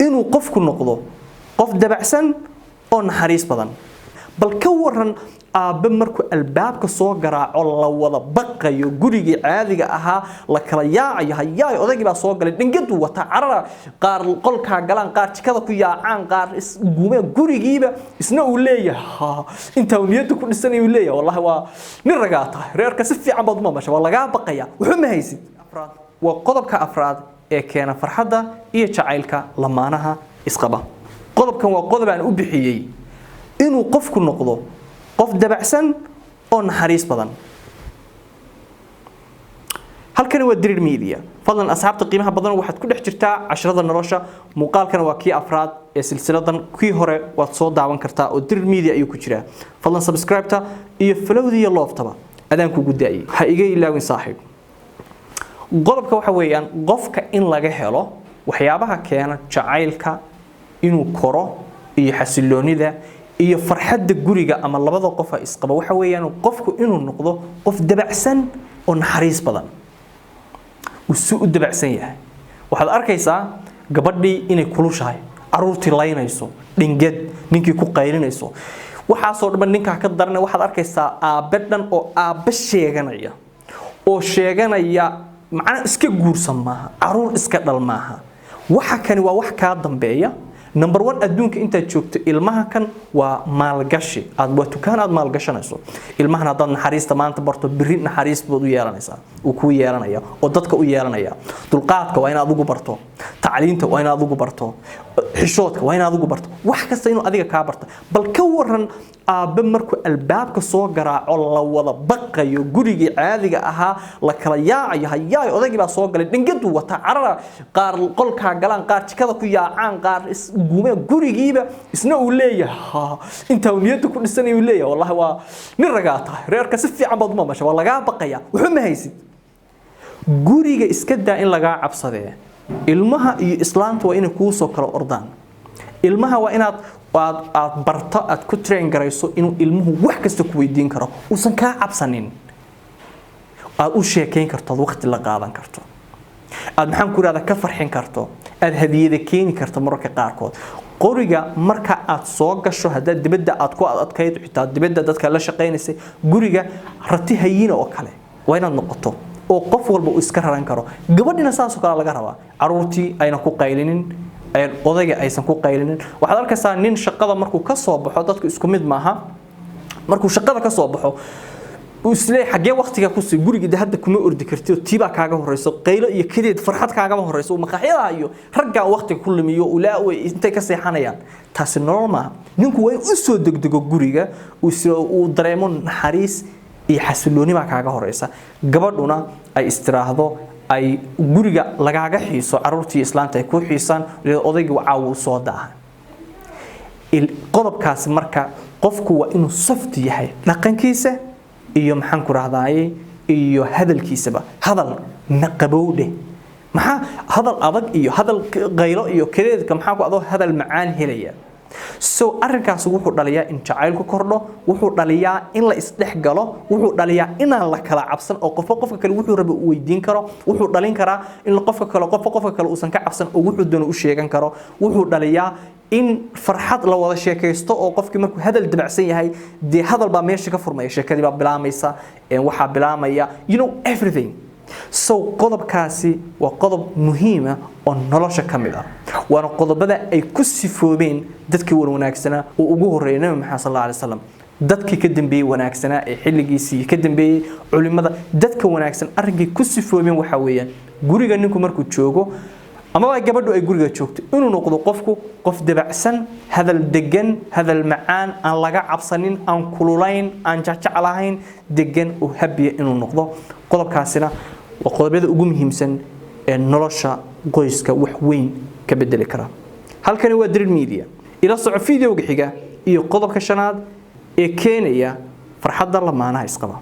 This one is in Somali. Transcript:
inuu qofku noqdo qof dabacsan oo naxariis badan bal ka waran aabbe markuu albaabka soo garaaco la wada baqayo gurigii caadiga ahaa la kala yaacayo hayaay odaygii baa soo galay dhingadu wata carara qaar qolka galaan qaar jikada ku yaacaan qaar guumeen gurigiiba isna uu leeyahay inta uu niyada ku dhisanay uu leeyahay wallahi waa nin ragaa tahay reerka si fiican baad uma masha waa laga baqaya wuxuu ma haysid afraad waa qodobka afraad ee keena farxadda iyo jacaylka lamaanaha isqaba qodobkan waa qodob aan u bixiyay inuu qofku noqdo qof dabacsan oo naxariis badan halkan waa Dirir Media fadlan asxaabta qiimaha badan waxaad ku dhex jirtaa casharada nolosha muuqaalkan waa kii afraad ee silsiladan kii hore waad soo daawan kartaa oo Dirir Media ayuu ku jiraa fadlan subscribe-ta iyo follow-da iyo love-taba adaan ku gudaayay ha iga ilaawin saaxiib qodobka waxa weeyaan qofka in laga helo waxyaabaha keena jacaylka inuu koro iyo xasiloonida iyo farxadda guriga ama labada qof ay isqaba waxa weeyaan qofku inuu noqdo qof dabacsan oo naxariis badan uu dabacsan yahay waxaad arkaysaa gabadhii inay kulushahay caruurtii laynayso dhingad ninkii ku qaylinayso waxa soo dhaban ninka ka daranay waxaad arkaysaa aabe dhan oo aabe sheeganaya macna iska guursan maaha caruur iska dhal maaha waxa kani waa wax ka dambeeya number 1 adduunka inta joogto ilmaha kan waa maalgashi aad waa tukaan aad maalgashanayso ilmahan aad naxariista maanta barto biri naxariis buu u yeelanaysaa uu ku yeelanaya oo dadka u yeelanaya dulqaadka waa in aad ugu barto tacliinta waa in aad ugu barto xishoodka waa in aad ugu barto wax kasta inuu adiga ka barto bal ka waran aabbe markuu albaabka soo garaaco la wada baqayo gurigii caadiga ahaa la kala yaacayo hayaay odaygii baa soo galay dhingadu wata carara qaar qolka galaan qaar jikada ku yaacaan qaar guumeen gurigiiba isna uu leeyahay inta uu niyada ku dhisanay uu leeyahay wallahi waa nin ragaa tahay reerka si fiican baad uma masha waa laga baqaya wuxuu ma haysid guriga iska daa in laga cabsadee ilmaha iyo islaanta waa inay ku soo kala ordaan ilmaha waa inaad aad barto aad ku train garayso inuu ilmuhu wax kasta ku weydiin karo uusan ka cabsanin aad u sheekeyn karto waqti la qaadan karto aad maxaan ku raada ka farxin karto aad hadiyada keeni karto mararka qaarkood qoriga marka aad soo gasho hada dibadda aad ku adkayd xitaa dibadda dadka la shaqeynaysa guriga rati hayina oo kale waa inaad noqoto oo qof walba uu iska raran karo gabadhina saas oo kale laga rabaa caruurtii ayna ku qaylinin odayga aysan ku qaylinin waxaad arkaysaa nin shaqada markuu ka soo baxo dadku isku mid maaha markuu shaqada ka soo baxo uslee xagee waqtiga ku sii guriga hadda kuma ordi kartid tiiba kaaga horeyso qaylo iyo kideed farxad kaaga horeyso maqaxyada iyo ragga waqtiga ku lumiyo ulaa way intay ka seexanayaan taasi normal ninku way u soo degdego guriga uu dareemo naxariis iyo xasilooni baa kaaga horeysa gabadhuna ay istiraahdo ay guriga lagaaga xiiso caruurtii islaanta ay ku xiisaan odayga caawu soo daahan qodobkaasi marka qofku waa inuu saft yahay dhaqankiisa iyo maxaan ku raahdaayay iyo hadalkiisaba hadal naqabowde maxaa hadal adag iyo hadal qaylo iyo kareedka maxaa ku adoo hadal macaan helaya so arrinkaas wuxuu dhaliyaa in jacaylku kordho wuxuu dhaliyaa in la isdhex galo wuxuu dhaliyaa in la kala cabsan oo qofka kale wuxuu rabo u weydiin karo wuxuu dhalin karaa in qofka kale uusan ka cabsan oo wuxuu doono u sheegan karo wuxuu dhaliyaa in farxad la wada sheekaysto oo qofkii markuu hadal dabacsan yahay de hadal baa meesha ka furmaya sheekadii baa bilaamaysa waxa bilaamaya you know everything so qodobkaasi waa qodob muhiim ah oo nolosha kamid ah waana qodobada ay ku sifoobeen dadkii wanaagsanaa oo ugu horeeyay Nabi Maxamed sallallahu alayhi wasallam dadkii ka dambeeyay wanaagsanaa ee xilligiisii ka dambeeyay culimada dadka wanaagsan arrinkii ku sifoobeen waxa weeyaan guriga ninku markuu joogo ama ay gabadhu ay guriga joogto inuu noqdo qofku qof dabacsan hadal degan hadal macaan aan laga cabsanin aan kululayn aan jacjaclahayn degan oo habiya inuu noqdo qodobkaasina waa qodobada ugu muhiimsan ee nolosha qoyska wax weyn ka bedeli kara halkani waa Dirir Media ila soo fiidiyowga xiga iyo qodobka shanaad ee keenaya farxadda lamaanaha isqaba